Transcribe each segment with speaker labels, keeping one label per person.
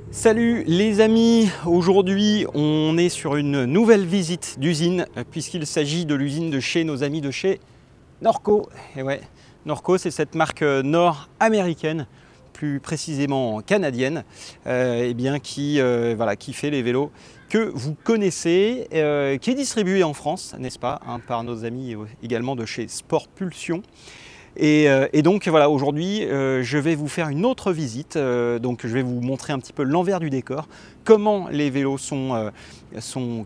Speaker 1: Salut les amis, aujourd'hui on est sur une nouvelle visite d'usine puisqu'il s'agit de l'usine de chez nos amis de chez Norco. Et ouais, Norco c'est cette marque nord-américaine, plus précisément canadienne, et bien qui fait les vélos que vous connaissez, qui est distribué en France, n'est-ce pas, hein, par nos amis également de chez Sport Pulsion. Et donc voilà, aujourd'hui je vais vous faire une autre visite, donc je vais vous montrer un petit peu l'envers du décor, comment les vélos sont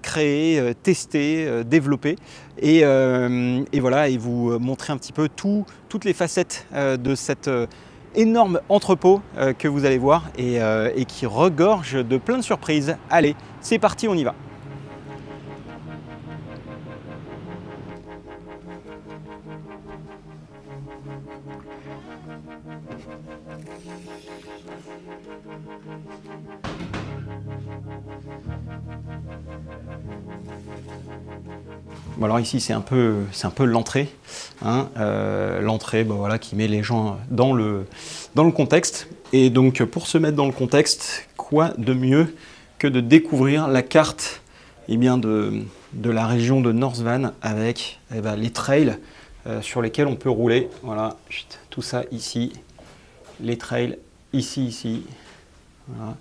Speaker 1: créés, testés, développés, et voilà, et vous montrer un petit peu toutes les facettes de cet énorme entrepôt que vous allez voir et qui regorge de plein de surprises. Allez, c'est parti, on y va. Bon alors ici c'est un peu l'entrée, hein, l'entrée voilà, qui met les gens dans le contexte. Et donc pour se mettre dans le contexte, quoi de mieux que de découvrir la carte de la région de North Van avec les trails sur lesquels on peut rouler. Voilà, tout ça ici, les trails ici. Voilà.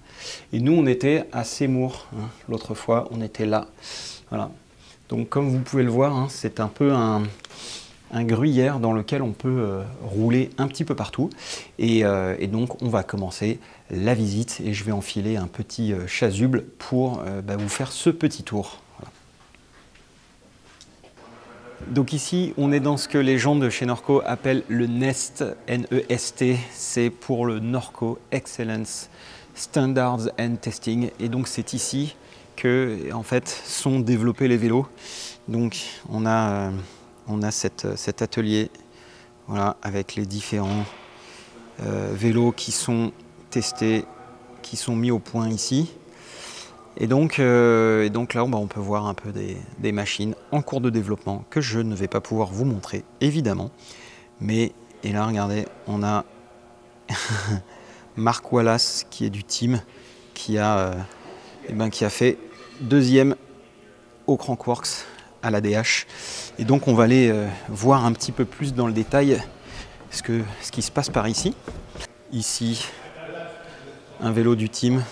Speaker 1: Et nous on était à Seymour, hein, l'autre fois on était là. Voilà. Donc comme vous pouvez le voir, hein, c'est un peu un gruyère dans lequel on peut rouler un petit peu partout. Et donc on va commencer la visite et je vais enfiler un petit chasuble pour vous faire ce petit tour. Voilà. Donc ici on est dans ce que les gens de chez Norco appellent le NEST, N-E-S-T, c'est pour le Norco Excellence Standards and Testing. Et donc c'est ici que en fait sont développés les vélos. Donc on a cet atelier, voilà, avec les différents vélos qui sont testés, qui sont mis au point ici. Et donc là on peut voir un peu des machines en cours de développement que je ne vais pas pouvoir vous montrer évidemment. Et là regardez, on a Mark Wallace qui est du team qui a fait deuxième au Crankworx à l'ADH. Et donc on va aller voir un petit peu plus dans le détail ce qui se passe par ici. Ici, un vélo du team.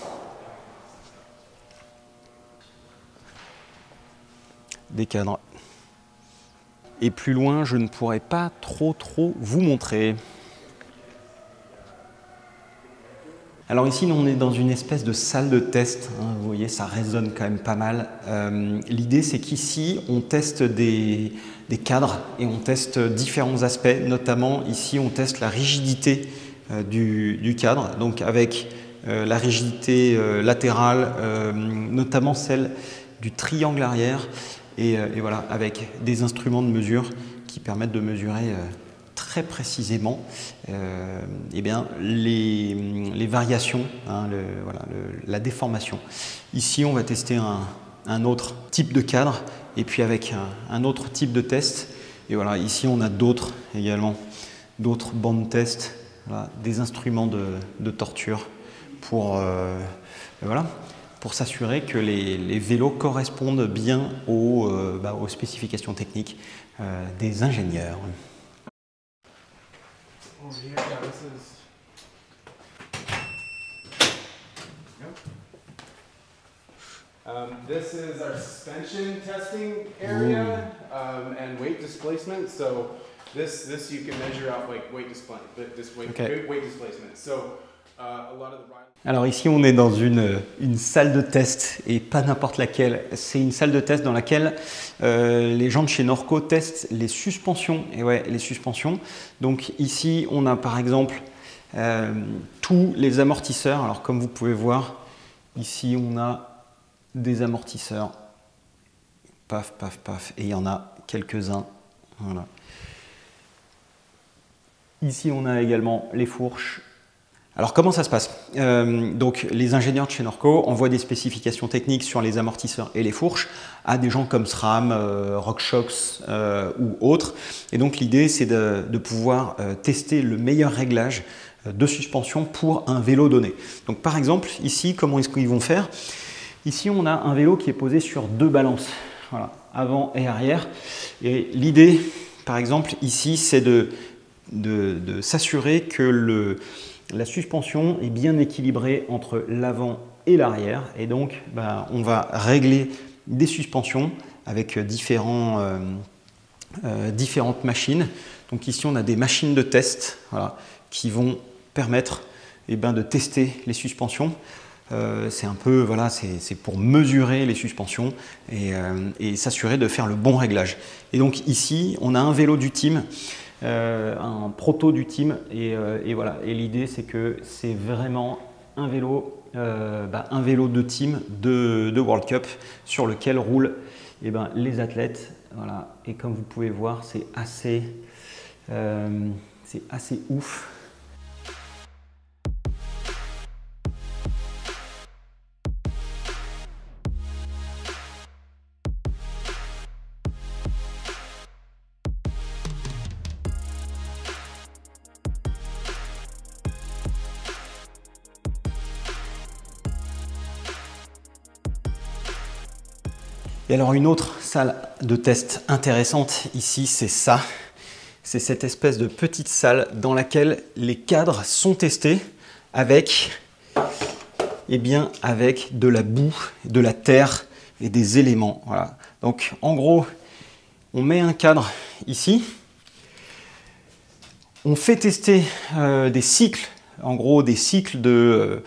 Speaker 1: Des cadres. Et plus loin, je ne pourrais pas trop vous montrer. Alors ici, on est dans une espèce de salle de test, hein, vous voyez, ça résonne quand même pas mal. L'idée, c'est qu'ici, on teste des cadres et on teste différents aspects, notamment ici, on teste la rigidité du cadre, donc avec la rigidité latérale, notamment celle du triangle arrière, et voilà, avec des instruments de mesure qui permettent de mesurer très précisément les variations, hein, la déformation. Ici, on va tester un autre type de cadre et puis avec un autre type de test. Et voilà, ici, on a d'autres également, d'autres bandes de test, voilà, des instruments de torture pour s'assurer que les vélos correspondent bien aux spécifications techniques des ingénieurs.
Speaker 2: Over here, yeah, this is our suspension testing area and weight displacement. So this you can measure out like weight displacement. So a lot of the
Speaker 1: Alors ici on est dans une salle de test et pas n'importe laquelle. C'est une salle de test dans laquelle les gens de chez Norco testent les suspensions. Et ouais, les suspensions. Donc ici on a par exemple tous les amortisseurs. Alors comme vous pouvez voir, ici on a des amortisseurs, paf, paf, paf, et il y en a quelques-uns. Voilà. Ici on a également les fourches. Alors comment ça se passe? Donc les ingénieurs de chez Norco envoient des spécifications techniques sur les amortisseurs et les fourches à des gens comme SRAM, RockShox ou autres. Et donc l'idée c'est de pouvoir tester le meilleur réglage de suspension pour un vélo donné. Donc par exemple ici, comment est-ce qu'ils vont faire? Ici on a un vélo qui est posé sur deux balances, voilà, avant et arrière. Et l'idée par exemple ici c'est de s'assurer que la suspension est bien équilibrée entre l'avant et l'arrière. Et donc, on va régler des suspensions avec différentes machines. Donc ici, on a des machines de test, voilà, qui vont permettre de tester les suspensions. C'est un peu, voilà, c'est pour mesurer les suspensions et s'assurer de faire le bon réglage. Et donc ici, on a un vélo du team. Un proto du team et voilà, et l'idée c'est que c'est vraiment un vélo de team de World Cup sur lequel roulent les athlètes, voilà. Et comme vous pouvez voir, c'est assez ouf. Et alors une autre salle de test intéressante ici, c'est ça. C'est cette espèce de petite salle dans laquelle les cadres sont testés avec de la boue, de la terre et des éléments. Voilà. Donc en gros, on met un cadre ici. On fait tester des cycles, en gros des cycles de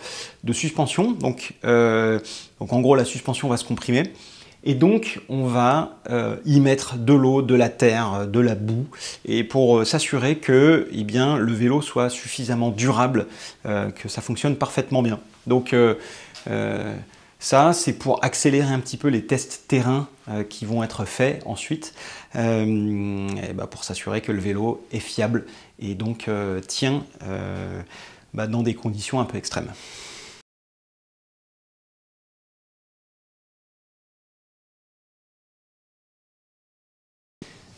Speaker 1: suspension. Donc en gros, la suspension va se comprimer. Et donc, on va y mettre de l'eau, de la terre, de la boue, et pour s'assurer que le vélo soit suffisamment durable, que ça fonctionne parfaitement bien. Donc, ça, c'est pour accélérer un petit peu les tests terrain qui vont être faits ensuite, pour s'assurer que le vélo est fiable et donc tient dans des conditions un peu extrêmes.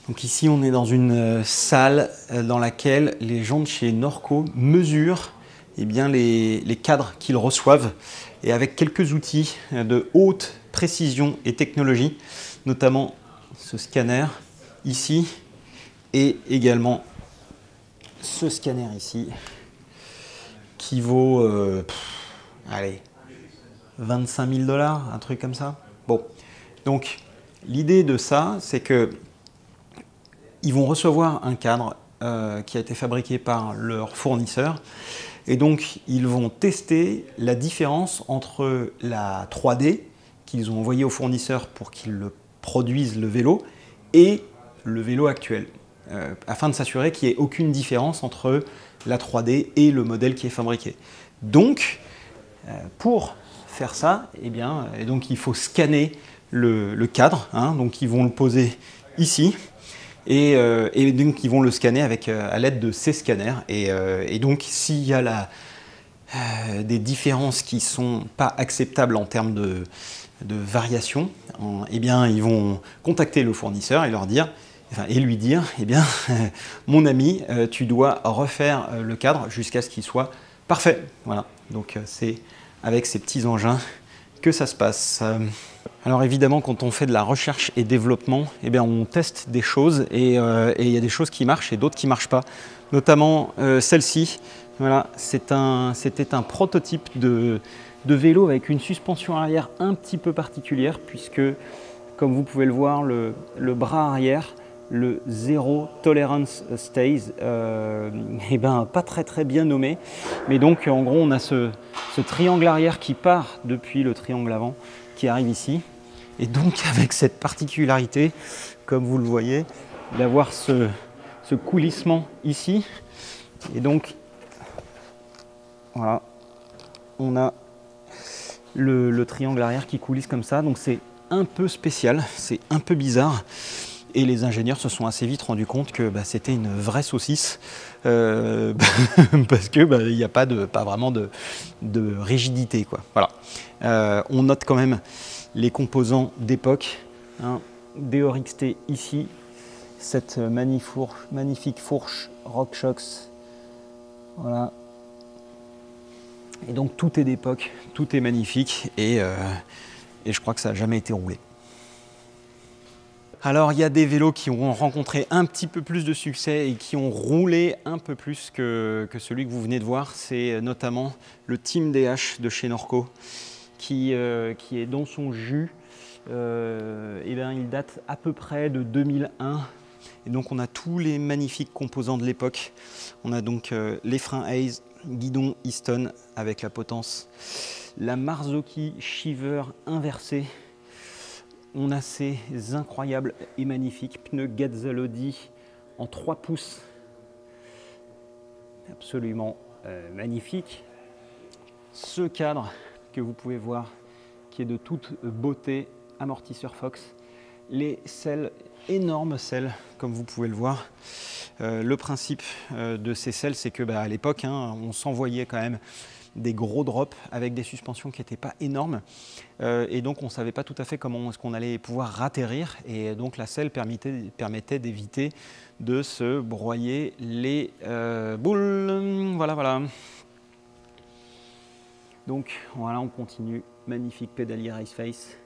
Speaker 1: Donc ici, on est dans une salle dans laquelle les gens de chez Norco mesurent les cadres qu'ils reçoivent et avec quelques outils de haute précision et technologie, notamment ce scanner ici et également ce scanner ici qui vaut 25 000 $, un truc comme ça. Bon, donc l'idée de ça, c'est que ils vont recevoir un cadre qui a été fabriqué par leur fournisseur et donc ils vont tester la différence entre la 3D qu'ils ont envoyée au fournisseur pour qu'il produise le vélo et le vélo actuel afin de s'assurer qu'il n'y ait aucune différence entre la 3D et le modèle qui est fabriqué. Donc pour faire ça, donc il faut scanner le cadre, hein, donc ils vont le poser ici. Et donc ils vont le scanner à l'aide de ces scanners et donc s'il y a des différences qui ne sont pas acceptables en termes de variation, ils vont contacter le fournisseur et lui dire mon ami, tu dois refaire le cadre jusqu'à ce qu'il soit parfait. Voilà, donc c'est avec ces petits engins que ça se passe. Alors évidemment, quand on fait de la recherche et développement, on teste des choses et il y a des choses qui marchent et d'autres qui ne marchent pas. Notamment celle-ci, voilà, c'était un prototype de vélo avec une suspension arrière un petit peu particulière puisque, comme vous pouvez le voir, le bras arrière, le Zero Tolerance Stays, pas très bien nommé. Mais donc en gros, on a ce triangle arrière qui part depuis le triangle avant, qui arrive ici. Et donc avec cette particularité, comme vous le voyez, d'avoir ce coulissement ici. Et donc Voilà, on a le triangle arrière qui coulisse comme ça, donc c'est un peu spécial, c'est un peu bizarre. Et les ingénieurs se sont assez vite rendus compte que c'était une vraie saucisse, parce que il n'y a pas vraiment de rigidité, quoi. Voilà. On note quand même les composants d'époque, hein. DORXT ici, cette magnifique fourche RockShox. Voilà. Et donc tout est d'époque, tout est magnifique, et je crois que ça n'a jamais été roulé. Alors il y a des vélos qui ont rencontré un petit peu plus de succès et qui ont roulé un peu plus que celui que vous venez de voir. C'est notamment le Team DH de chez Norco qui est dans son jus. Il date à peu près de 2001. Et donc on a tous les magnifiques composants de l'époque. On a donc les freins Hayes, guidon Easton avec la potence, la Marzocchi Shiver inversée. On a ces incroyables et magnifiques pneus Gazzalodi en 3 pouces. Absolument magnifique. Ce cadre que vous pouvez voir qui est de toute beauté, amortisseur Fox. Les selles, énormes selles, comme vous pouvez le voir. Le principe de ces selles, c'est que à l'époque, on s'envoyait quand même des gros drops avec des suspensions qui n'étaient pas énormes. Et donc, on ne savait pas tout à fait comment est-ce qu'on allait pouvoir ratterrir. Et donc, la selle permettait d'éviter de se broyer les boules. Voilà, voilà. Donc, voilà, on continue. Magnifique pédalier Raceface,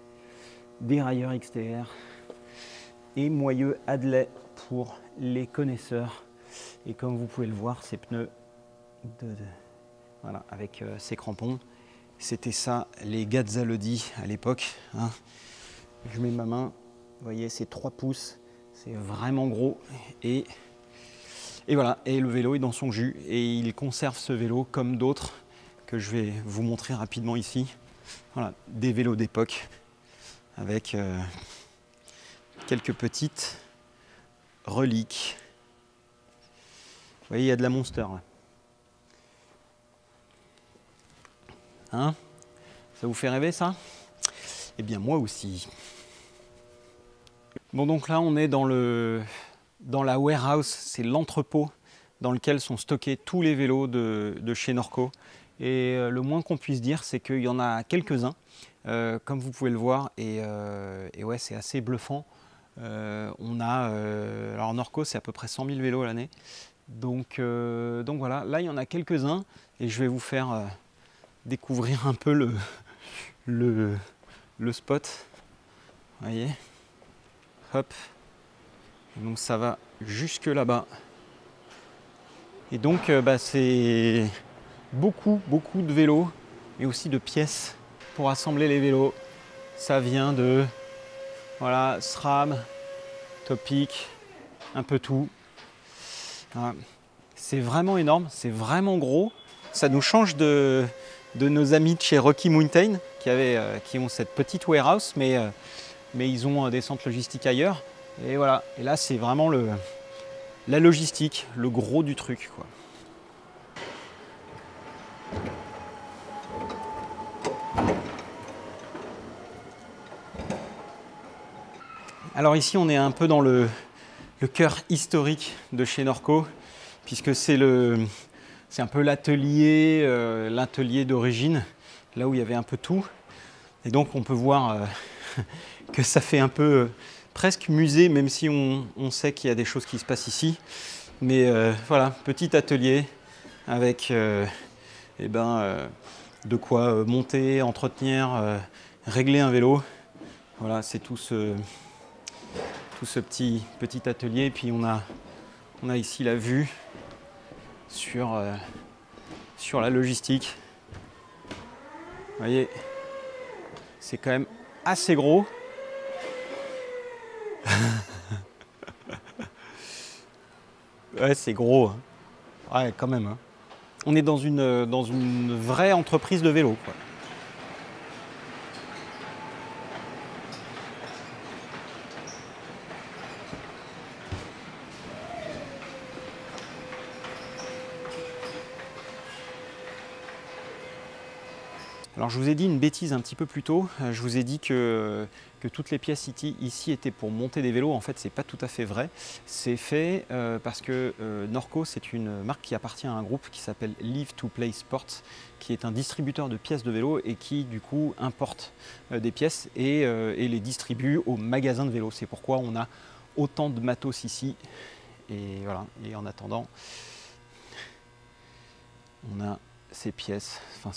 Speaker 1: dérailleur XTR et moyeu Hadley pour les connaisseurs. Et comme vous pouvez le voir, ces pneus voilà, avec ces crampons, c'était ça les Gazzalodi à l'époque, hein. Je mets ma main, vous voyez, c'est 3 pouces, c'est vraiment gros, et voilà, et le vélo est dans son jus, et il conserve ce vélo comme d'autres que je vais vous montrer rapidement ici. Voilà, des vélos d'époque avec quelques petites reliques. Vous voyez, il y a de la Monster là. Hein? Ça vous fait rêver ça? Eh bien moi aussi. Bon, donc là on est dans la warehouse, c'est l'entrepôt dans lequel sont stockés tous les vélos de chez Norco. Et le moins qu'on puisse dire, c'est qu'il y en a quelques-uns, comme vous pouvez le voir, et ouais, c'est assez bluffant. On a, alors Norco, c'est à peu près 100 000 vélos à l'année. Donc voilà, là il y en a quelques-uns, et je vais vous faire découvrir un peu le spot. Vous voyez, hop, et donc ça va jusque là-bas. Et donc c'est beaucoup de vélos et aussi de pièces pour assembler les vélos. Ça vient de voilà, SRAM, Topic, un peu tout. Voilà. C'est vraiment énorme, c'est vraiment gros. Ça nous change de nos amis de chez Rocky Mountain qui ont cette petite warehouse, mais ils ont des centres logistiques ailleurs. Et voilà, et là c'est vraiment la logistique, le gros du truc, quoi. Alors ici on est un peu dans le cœur historique de chez Norco, puisque c'est un peu l'atelier d'origine, là où il y avait un peu tout. Et donc on peut voir que ça fait un peu presque musée, même si on sait qu'il y a des choses qui se passent ici. Mais voilà, petit atelier avec de quoi monter, entretenir, régler un vélo. Voilà, c'est tout ce petit atelier. Et puis on a ici la vue sur la logistique. Vous voyez, c'est quand même assez gros. Ouais, c'est gros. Ouais, quand même. Hein. On est dans une vraie entreprise de vélo, quoi. Alors je vous ai dit une bêtise un petit peu plus tôt, je vous ai dit que toutes les pièces ici étaient pour monter des vélos. En fait, c'est pas tout à fait vrai. C'est fait parce que Norco, c'est une marque qui appartient à un groupe qui s'appelle Live to Play Sports, qui est un distributeur de pièces de vélo et qui du coup importe des pièces et les distribue aux magasins de vélos. C'est pourquoi on a autant de matos ici. Et voilà, et en attendant, on a ces pièces, enfin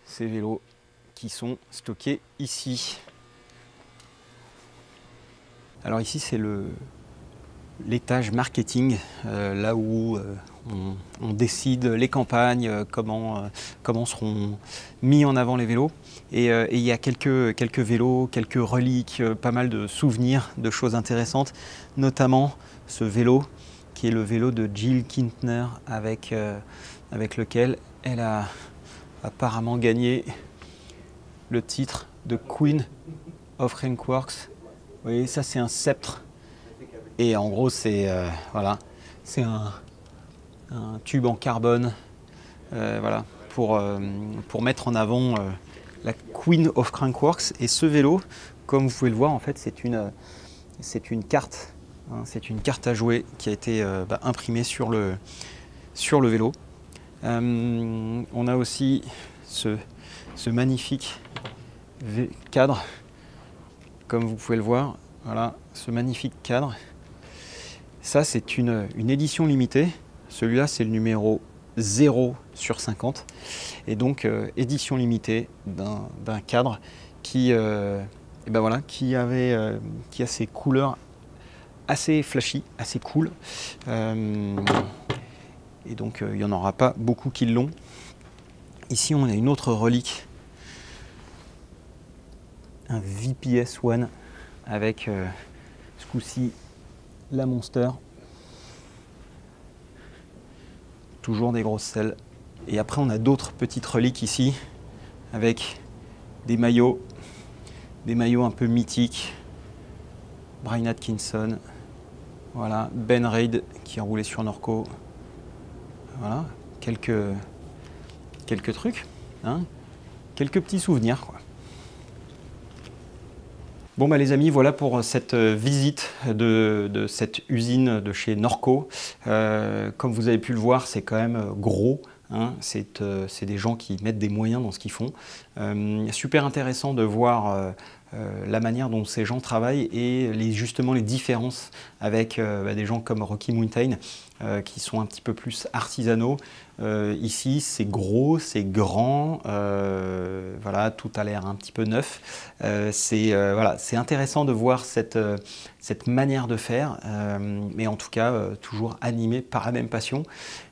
Speaker 1: ces vélos qui sont stockés ici. Alors ici c'est l'étage marketing, là où on décide les campagnes, comment seront mis en avant les vélos. Et il y a quelques vélos, quelques reliques, pas mal de souvenirs, de choses intéressantes, notamment ce vélo qui est le vélo de Jill Kintner avec lequel elle a apparemment gagné le titre de Queen of Crankworx. Vous voyez, ça c'est un sceptre. Et en gros, c'est voilà, c'est un tube en carbone, voilà, pour mettre en avant la Queen of Crankworx. Et ce vélo, comme vous pouvez le voir, en fait, c'est une carte, hein, c'est une carte à jouer qui a été imprimée sur le vélo. On a aussi ce magnifique cadre, comme vous pouvez le voir, voilà, ce magnifique cadre. Ça, c'est une édition limitée. Celui-là, c'est le numéro 0 sur 50. Et donc, édition limitée d'un cadre qui a ces couleurs assez flashy, assez cool. Et donc, il n'y en aura pas beaucoup qui l'ont. Ici, on a une autre relique. Un VPS One avec ce coup-ci la Monster. Toujours des grosses selles. Et après, on a d'autres petites reliques ici avec des maillots un peu mythiques. Brian Atkinson, voilà, Ben Reid qui a roulé sur Norco. Voilà, quelques trucs, hein, quelques petits souvenirs, quoi. Bon bah les amis, voilà pour cette visite de cette usine de chez Norco. Comme vous avez pu le voir, c'est quand même gros, hein. C'est des gens qui mettent des moyens dans ce qu'ils font. Super intéressant de voir la manière dont ces gens travaillent et justement les différences avec des gens comme Rocky Mountain qui sont un petit peu plus artisanaux. Ici, c'est gros, c'est grand, voilà, tout a l'air un petit peu neuf. Voilà, c'est intéressant de voir cette manière de faire, mais en tout cas, toujours animé par la même passion.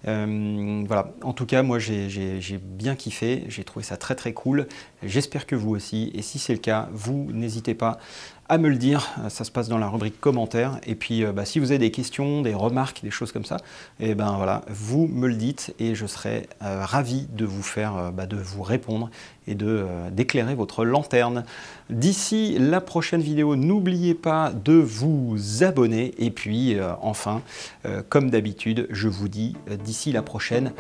Speaker 1: Voilà, en tout cas, moi, j'ai bien kiffé, j'ai trouvé ça très très cool. J'espère que vous aussi, et si c'est le cas, vous n'hésitez pas à me le dire, ça se passe dans la rubrique commentaires. Et puis si vous avez des questions, des remarques, des choses comme ça, et ben voilà, vous me le dites et je serai ravi de vous faire, de vous répondre et d'éclairer votre lanterne. D'ici la prochaine vidéo, n'oubliez pas de vous abonner. Et puis enfin, comme d'habitude, je vous dis d'ici la prochaine,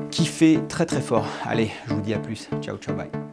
Speaker 1: kiffez très très fort. Allez, je vous dis à plus. Ciao, ciao, bye.